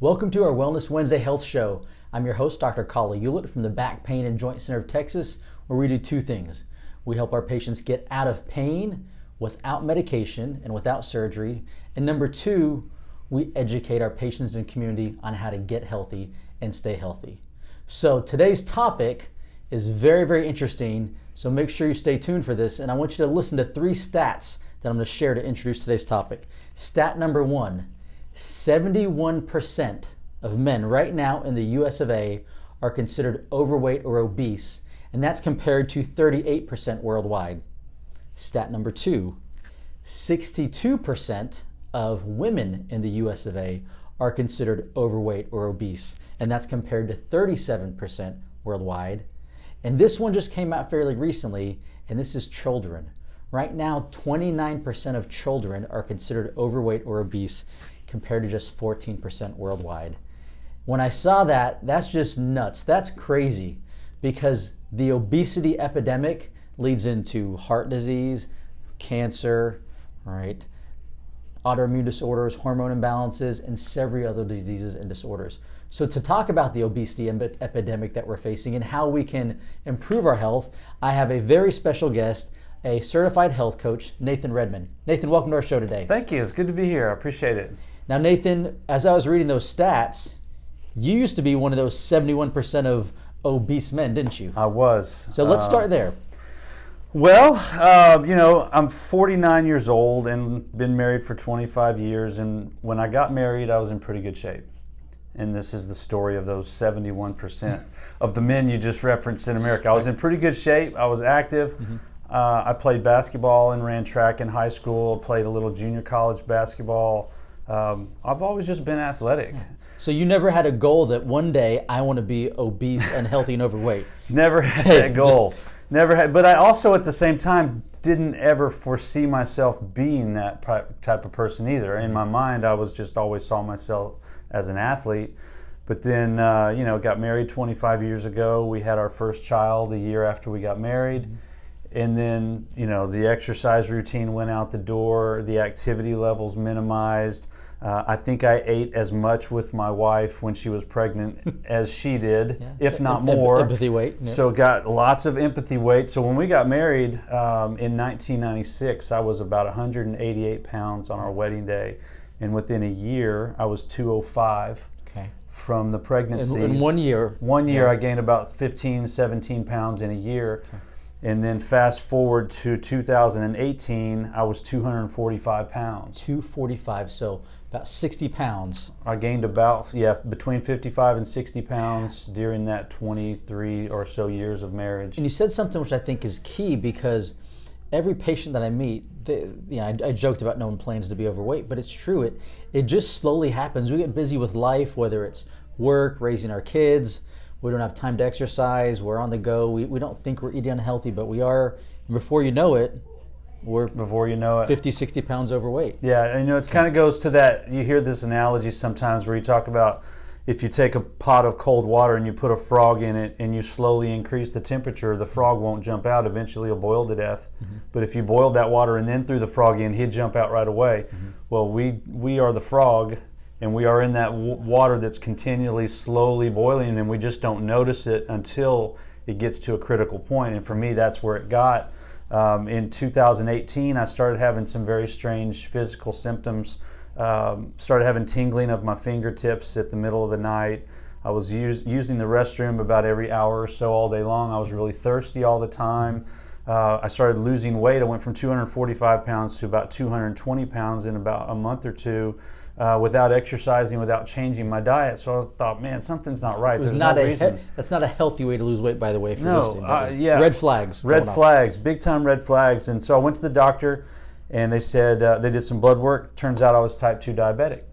Welcome to our Wellness Wednesday Health Show. I'm your host, Dr. Kala Hewlett from the Back Pain and Joint Center of Texas, where we do two things. We help our patients get out of pain without medication and without surgery. And number two, we educate our patients and community on how to get healthy and stay healthy. So today's topic is very, very interesting. So make sure you stay tuned for this. And I want you to listen to three stats that I'm going to share to introduce today's topic. Stat number one, 71% of men right now in the US of A are considered overweight or obese, and that's compared to 38% worldwide. Stat number two, 62% of women in the US of A are considered overweight or obese, and that's compared to 37% worldwide. And this one just came out fairly recently, and this is children. Right now, 29% of children are considered overweight or obese, compared to just 14% worldwide. When I saw that, that's just nuts. That's crazy, because the obesity epidemic leads into heart disease, cancer, right? Autoimmune disorders, hormone imbalances, and several other diseases and disorders. So to talk about the obesity epidemic that we're facing and how we can improve our health, I have a very special guest, a certified health coach, Nathan Redmon. Nathan, welcome to our show today. Thank you. It's good to be here. I appreciate it. Now, Nathan, as I was reading those stats, you used to be one of those 71% of obese men, didn't you? I was. So let's start there. Well, I'm 49 years old and been married for 25 years. And when I got married, I was in pretty good shape. And this is the story of those 71% of the men you just referenced in America. I was in pretty good shape. I was active. Mm-hmm. I played basketball and ran track in high school, played a little junior college basketball. I've always just been athletic. So you never had a goal that one day I want to be obese, unhealthy, and overweight? Never had that goal. Never had. But I also at the same time didn't ever foresee myself being that type of person either. In my mind, I was just always saw myself as an athlete. But then, got married 25 years ago. We had our first child a year after we got married. Mm-hmm. And then, the exercise routine went out the door, the activity levels minimized. I think I ate as much with my wife when she was pregnant as she did, if not more. Empathy weight. Yeah. So got lots of empathy weight. So when we got married in 1996, I was about 188 pounds on our wedding day. And within a year, I was 205 from the pregnancy. In 1 year? 1 year, I gained about 15, 17 pounds in a year. Okay. And then fast forward to 2018, I was 245 pounds. 245, so about 60 pounds. I gained between 55 and 60 pounds during that 23 or so years of marriage. And you said something which I think is key, because every patient that I meet, I joked about no one plans to be overweight, but it's true. It just slowly happens. We get busy with life, whether it's work, raising our kids. We don't have time to exercise. We're on the go. We don't think we're eating unhealthy, but we are. And before you know it, we're 50, 60 pounds overweight. Yeah, and it kind of goes to that. You hear this analogy sometimes where you talk about if you take a pot of cold water and you put a frog in it and you slowly increase the temperature, the frog won't jump out. Eventually he'll boil to death. Mm-hmm. But if you boiled that water and then threw the frog in, he'd jump out right away. Mm-hmm. Well, we are the frog. And we are in that water that's continually slowly boiling, and we just don't notice it until it gets to a critical point. And for me, that's where it got. In 2018, I started having some very strange physical symptoms. Started having tingling of my fingertips at the middle of the night. I was using the restroom about every hour or so all day long. I was really thirsty all the time. I started losing weight. I went from 245 pounds to about 220 pounds in about a month or two. Without exercising, without changing my diet. So I thought, man, something's not right. There's no reason. That's not a healthy way to lose weight, by the way, if you're listening. Red flags. Red flags, big time red flags. And so I went to the doctor, and they said, they did some blood work. Turns out I was type 2 diabetic.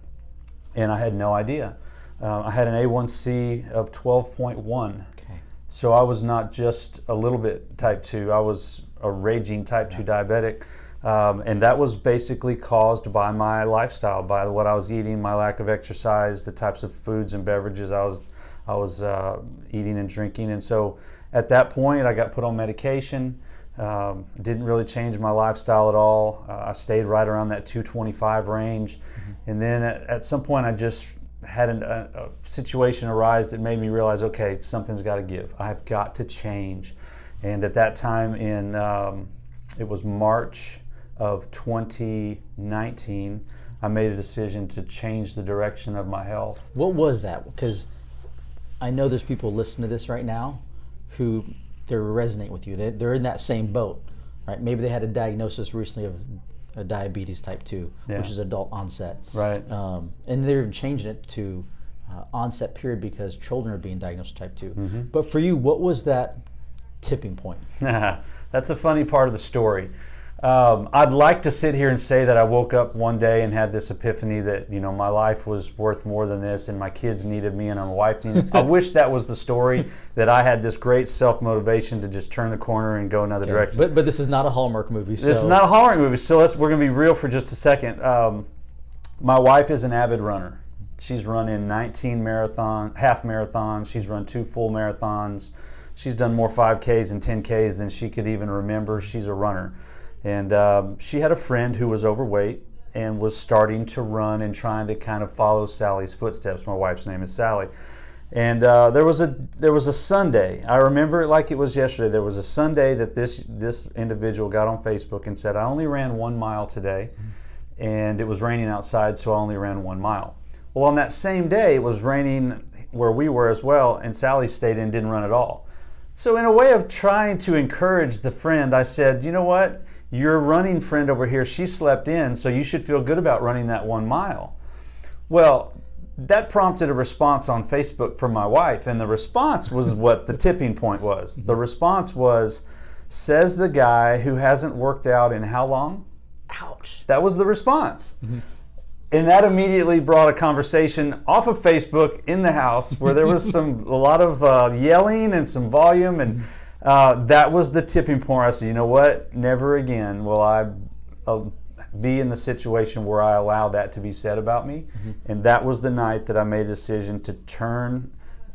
And I had no idea. I had an A1C of 12.1. Okay. So I was not just a little bit type 2. I was a raging type 2 diabetic. And that was basically caused by my lifestyle, by what I was eating, my lack of exercise, the types of foods and beverages I was eating and drinking. And so at that point, I got put on medication. Didn't really change my lifestyle at all. I stayed right around that 225 range. Mm-hmm. And then at some point, I just had a situation arise that made me realize, okay, something's got to give. I've got to change. And at that time it was March of 2019, I made a decision to change the direction of my health. What was that? Because I know there's people listening to this right now who they're resonating with you. They're in that same boat, right? Maybe they had a diagnosis recently of a diabetes type 2, which is adult onset. Right. And they're even changing it to onset period because children are being diagnosed with type 2. Mm-hmm. But for you, what was that tipping point? That's a funny part of the story. I'd like to sit here and say that I woke up one day and had this epiphany that, you know, my life was worth more than this and my kids needed me and my wife needed me. I wish that was the story, that I had this great self-motivation to just turn the corner and go another direction. But this is not a Hallmark movie. So. This is not a Hallmark movie, so we're going to be real for just a second. My wife is an avid runner. She's running 19 half marathons. She's run 2 full marathons. She's done more 5Ks and 10Ks than she could even remember. She's a runner. And she had a friend who was overweight and was starting to run and trying to kind of follow Sally's footsteps. My wife's name is Sally. And there was a Sunday. I remember it like it was yesterday. There was a Sunday that this individual got on Facebook and said, I only ran 1 mile today, and it was raining outside, so I only ran 1 mile. Well, on that same day, it was raining where we were as well, and Sally stayed in and didn't run at all. So in a way of trying to encourage the friend, I said, you know what? Your running friend over here, she slept in, so you should feel good about running that 1 mile. Well, that prompted a response on Facebook from my wife, and the response was what the tipping point was. The response was, says the guy who hasn't worked out in how long? Ouch. That was the response. Mm-hmm. And that immediately brought a conversation off of Facebook in the house where there was a lot of yelling and some volume, and that was the tipping point. I said, you know what? Never again will I be in the situation where I allow that to be said about me. Mm-hmm. And that was the night that I made a decision to turn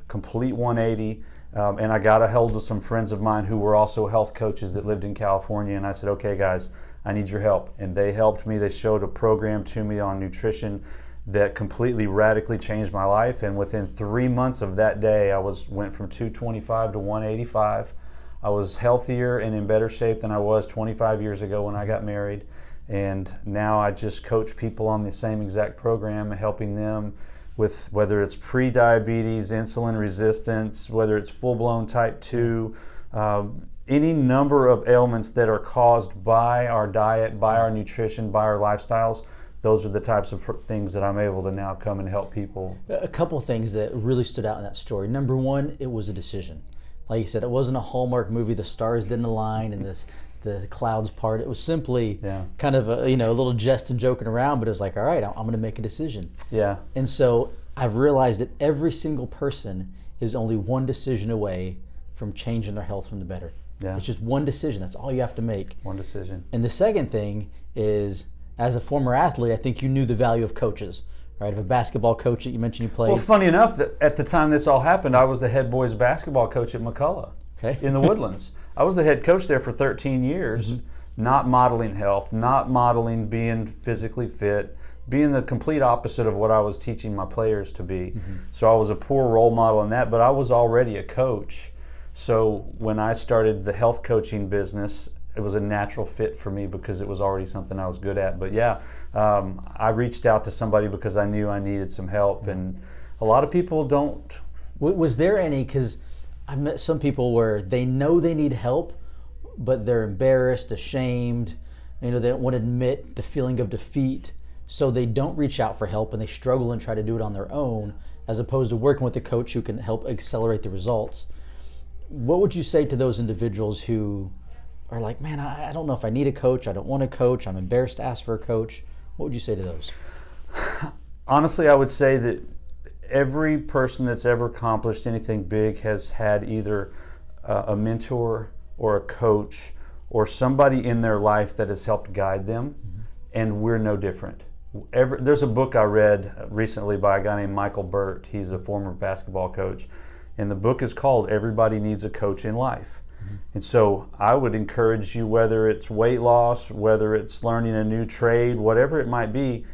complete 180. And I got a hold of some friends of mine who were also health coaches that lived in California. And I said, okay, guys, I need your help. And they helped me. They showed a program to me on nutrition that completely radically changed my life. And within 3 months of that day, I went from 225 to 185. I was healthier and in better shape than I was 25 years ago when I got married. And now I just coach people on the same exact program, helping them with whether it's pre-diabetes, insulin resistance, whether it's full-blown type 2, any number of ailments that are caused by our diet, by our nutrition, by our lifestyles. Those are the types of things that I'm able to now come and help people. A couple of things that really stood out in that story. Number one, it was a decision. Like you said, it wasn't a Hallmark movie. The stars didn't align and the clouds part. It was simply kind of a little jest and joking around, but it was like, all right, I'm going to make a decision. Yeah. And so I've realized that every single person is only one decision away from changing their health from the better. Yeah. It's just one decision. That's all you have to make. One decision. And the second thing is, as a former athlete, I think you knew the value of coaches. Right, of a basketball coach that you mentioned you played. Well, funny enough, that at the time this all happened, I was the head boys basketball coach at McCullough in the Woodlands. I was the head coach there for 13 years, not modeling health, not modeling being physically fit, being the complete opposite of what I was teaching my players to be. Mm-hmm. So I was a poor role model in that, but I was already a coach. So when I started the health coaching business, it was a natural fit for me because it was already something I was good at. But yeah, I reached out to somebody because I knew I needed some help, and a lot of people don't. Was there any, because I've met some people where they know they need help, but they're embarrassed, ashamed, they don't want to admit the feeling of defeat, so they don't reach out for help and they struggle and try to do it on their own, as opposed to working with a coach who can help accelerate the results. What would you say to those individuals who are like, man, I don't know if I need a coach, I don't want a coach, I'm embarrassed to ask for a coach? What would you say to those? Honestly, I would say that every person that's ever accomplished anything big has had either a mentor or a coach or somebody in their life that has helped guide them, and we're no different. There's a book I read recently by a guy named Michael Burt. He's a former basketball coach, and the book is called Everybody Needs a Coach in Life. And so I would encourage you, whether it's weight loss, whether it's learning a new trade, whatever it might be,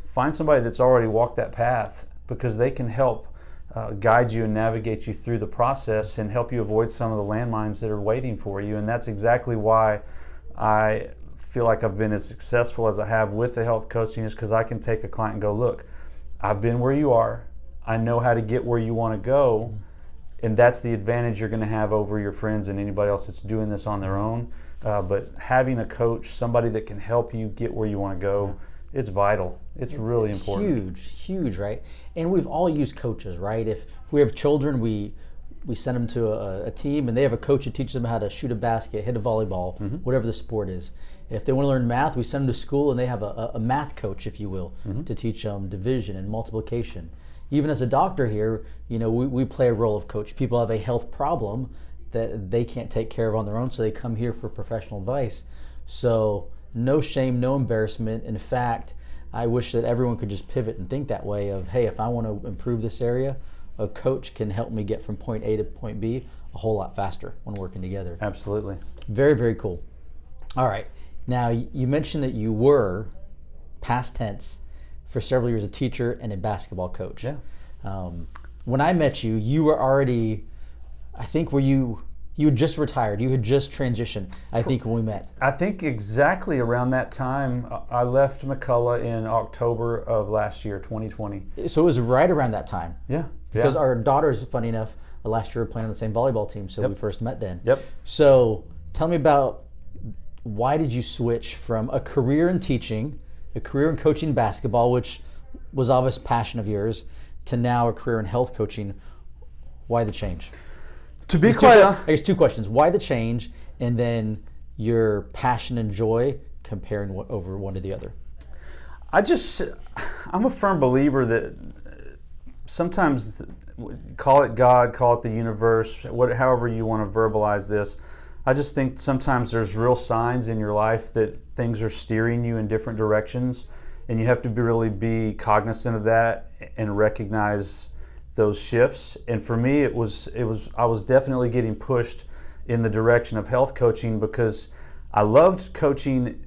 find somebody that's already walked that path because they can help guide you and navigate you through the process and help you avoid some of the landmines that are waiting for you. And that's exactly why I feel like I've been as successful as I have with the health coaching, is because I can take a client and go, look, I've been where you are. I know how to get where you want to go. And that's the advantage you're going to have over your friends and anybody else that's doing this on their own. But having a coach, somebody that can help you get where you want to go, it's vital. It's really important. Huge, right? And we've all used coaches, right? If we have children, we send them to a team, and they have a coach that teaches them how to shoot a basket, hit a volleyball, whatever the sport is. If they want to learn math, we send them to school, and they have a math coach, if you will, to teach them division and multiplication. Even as a doctor here, we play a role of coach. People have a health problem that they can't take care of on their own, so they come here for professional advice. So no shame, no embarrassment. In fact, I wish that everyone could just pivot and think that way of, hey, if I want to improve this area, a coach can help me get from point A to point B a whole lot faster when working together. Absolutely. Very, very cool. All right. Now, you mentioned that you were, past tense, for several years a teacher and a basketball coach. Yeah. When I met you, you were already, I think, you had just retired. You had just transitioned, I think, when we met. I think exactly around that time. I left McCullough in October of last year, 2020. So it was right around that time. Yeah. Because our daughters, funny enough, last year were playing on the same volleyball team, so we first met then. Yep. So tell me about, why did you switch from a career in teaching, a career in coaching basketball, which was obvious passion of yours, to now a career in health coaching? Why the change? To be quite I guess two questions. Why the change, and then your passion and joy comparing over one to the other? I'm a firm believer that sometimes, call it God, call it the universe, however you want to verbalize this, I just think sometimes there's real signs in your life that things are steering you in different directions, and you have to really be cognizant of that and recognize those shifts. And for me, I was definitely getting pushed in the direction of health coaching because I loved coaching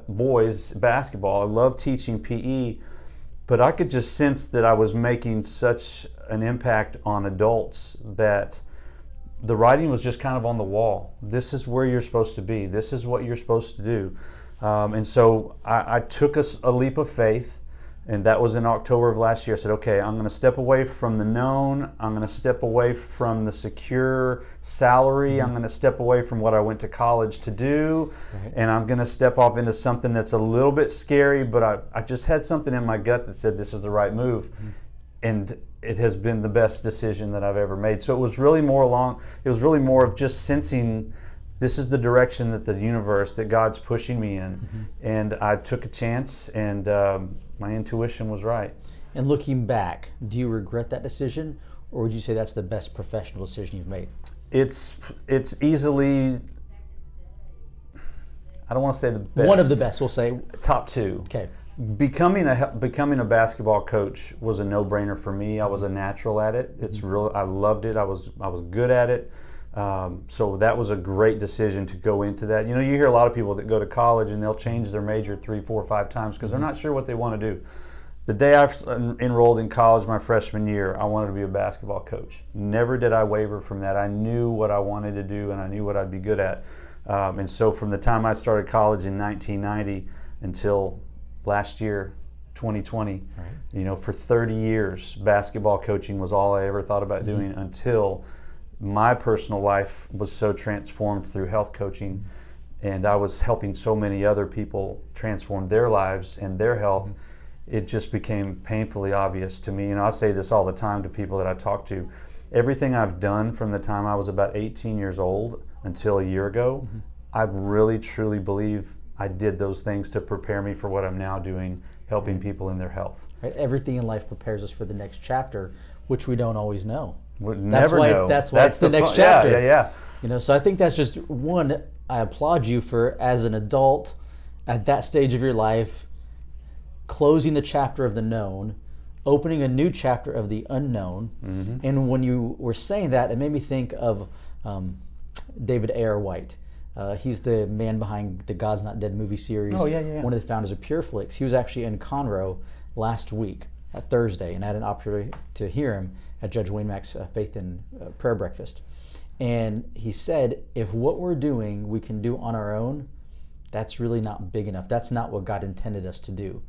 boys basketball. I loved teaching PE, but I could just sense that I was making such an impact on adults that the writing was just kind of on the wall. This is where you're supposed to be. This is what you're supposed to do. And so I took a leap of faith, and that was in October of last year. I said, okay, I'm going to step away from the known. I'm going to step away from the secure salary. I'm going to step away from what I went to college to do. Right. And I'm going to step off into something that's a little bit scary, but I just had something in my gut that said this is the right move. And it has been the best decision that I've ever made. So it was really more of just sensing this is the direction that the universe, that God's pushing me in. And I took a chance, and my intuition was right. And looking back, do you regret that decision, or would you say that's the best professional decision you've made? It's easily, I don't want to say the best. One of the best, we'll say. Top two. Okay. Becoming a basketball coach was a no-brainer for me. I was a natural at it. I loved it. I was good at it. So that was a great decision to go into that. You hear a lot of people that go to college and they'll change their major 3, 4, 5 times because they're not sure what they want to do. The day I enrolled in college my freshman year, I wanted to be a basketball coach. Never did I waver from that. I knew what I wanted to do, and I knew what I'd be good at. And so from the time I started college in 1990 until last year, 2020, right. For 30 years, basketball coaching was all I ever thought about doing until my personal life was so transformed through health coaching, and I was helping so many other people transform their lives and their health. It just became painfully obvious to me, and I say this all the time to people that I talk to. Everything I've done from the time I was about 18 years old until a year ago, I really truly believe I did those things to prepare me for what I'm now doing, helping people in their health. Right. Everything in life prepares us for the next chapter, which we don't always know. That's why it's the next chapter. Yeah. So I think that's just one. I applaud you for, as an adult, at that stage of your life, closing the chapter of the known, opening a new chapter of the unknown. And when you were saying that, it made me think of David A.R. White. He's the man behind the God's Not Dead movie series. Oh, yeah. One of the founders of Pure Flix. He was actually in Conroe last week. at Thursday, and I had an opportunity to hear him at Judge Wayne Mack's Faith and Prayer Breakfast. And he said, if what we're doing we can do on our own, that's really not big enough. That's not what God intended us to do.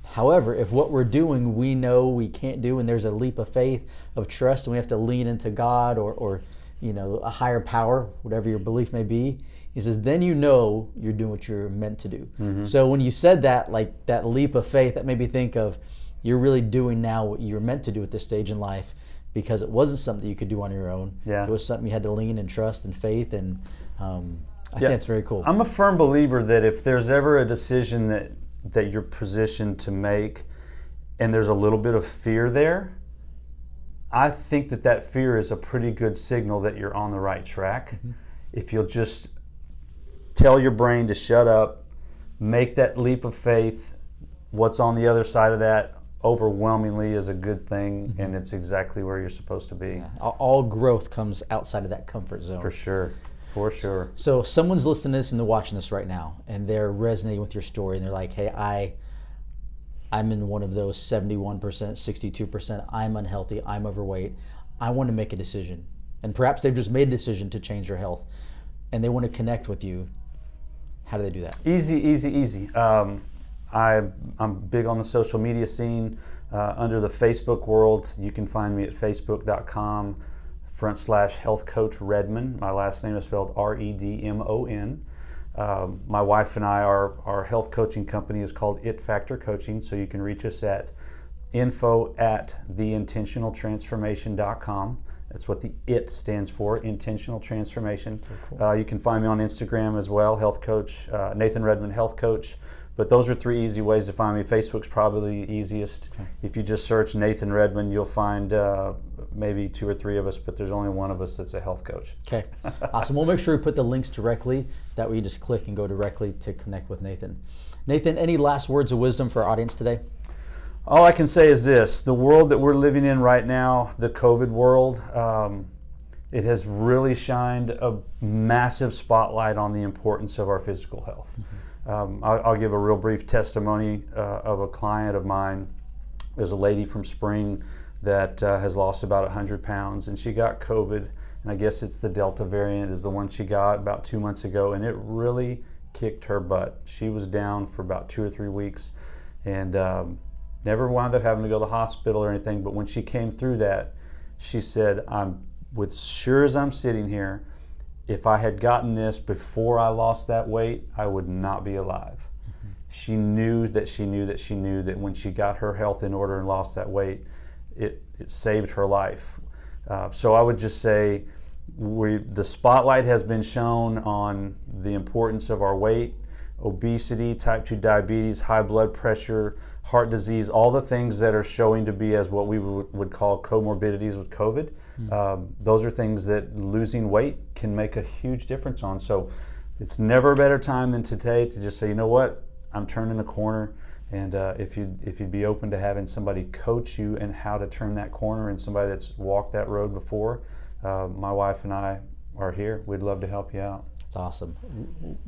However, if what we're doing we know we can't do, and there's a leap of faith, of trust, and we have to lean into God or a higher power, whatever your belief may be, he says, then you know you're doing what you're meant to do. Mm-hmm. So when you said that, like that leap of faith, that made me think of you're really doing now what you're meant to do at this stage in life, because it wasn't something you could do on your own. Yeah. It was something you had to lean and trust and faith, and I think it's very cool. I'm a firm believer that if there's ever a decision that you're positioned to make and there's a little bit of fear there, I think that fear is a pretty good signal that you're on the right track. Mm-hmm. If you'll just tell your brain to shut up, make that leap of faith, what's on the other side of that overwhelmingly is a good thing, mm-hmm. and it's exactly where you're supposed to be. Yeah. All growth comes outside of that comfort zone. For sure. For sure. So someone's listening to this and they're watching this right now, and they're resonating with your story, and they're like, hey, I'm in one of those 71%, 62%, I'm unhealthy, I'm overweight, I want to make a decision. And perhaps they've just made a decision to change their health, and they want to connect with you. How do they do that? Easy. I'm big on the social media scene. Under the Facebook world, you can find me at facebook.com/health coach Redmond. My last name is spelled Redmon. My wife and I, our health coaching company is called It Factor Coaching, so you can reach us at info@theintentionaltransformation.com. That's what the IT stands for, Intentional Transformation. Cool. You can find me on Instagram as well, Health Coach, Nathan Redmond Health Coach. But those are 3 easy ways to find me. Facebook's probably the easiest. Okay. If you just search Nathan Redmond, you'll find maybe 2 or 3 of us, but there's only one of us that's a health coach. Okay, awesome. We'll make sure we put the links directly. That way you just click and go directly to connect with Nathan. Nathan, any last words of wisdom for our audience today? All I can say is this: the world that we're living in right now, the COVID world, it has really shined a massive spotlight on the importance of our physical health. Mm-hmm. I'll give a real brief testimony of a client of mine. There's a lady from Spring that has lost about 100 pounds, and she got COVID, and I guess it's the Delta variant is the one she got about 2 months ago, and it really kicked her butt. She was down for about 2 or 3 weeks, and never wound up having to go to the hospital or anything, but when she came through that, she said, sure as I'm sitting here, if I had gotten this before I lost that weight, I would not be alive. Mm-hmm. She knew that when she got her health in order and lost that weight, it saved her life. So I would just say the spotlight has been shown on the importance of our weight, obesity, type 2 diabetes, high blood pressure, heart disease, all the things that are showing to be as what we would call comorbidities with COVID. Those are things that losing weight can make a huge difference on. So it's never a better time than today to just say, you know what, I'm turning a corner. And if you'd be open to having somebody coach you in how to turn that corner, and somebody that's walked that road before, my wife and I are here. We'd love to help you out. That's awesome.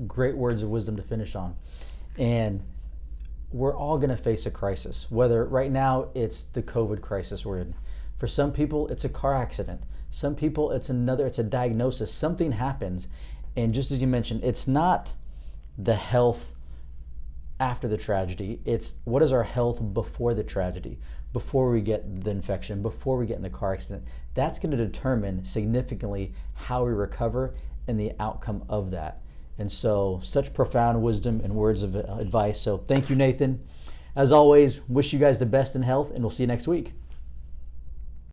Great words of wisdom to finish on. And we're all going to face a crisis, whether right now it's the COVID crisis we're in. For some people, it's a car accident. Some people, it's a diagnosis. Something happens. And just as you mentioned, it's not the health after the tragedy. It's what is our health before the tragedy, before we get the infection, before we get in the car accident. That's going to determine significantly how we recover and the outcome of that. And so, such profound wisdom and words of advice. So thank you, Nathan. As always, wish you guys the best in health, and we'll see you next week.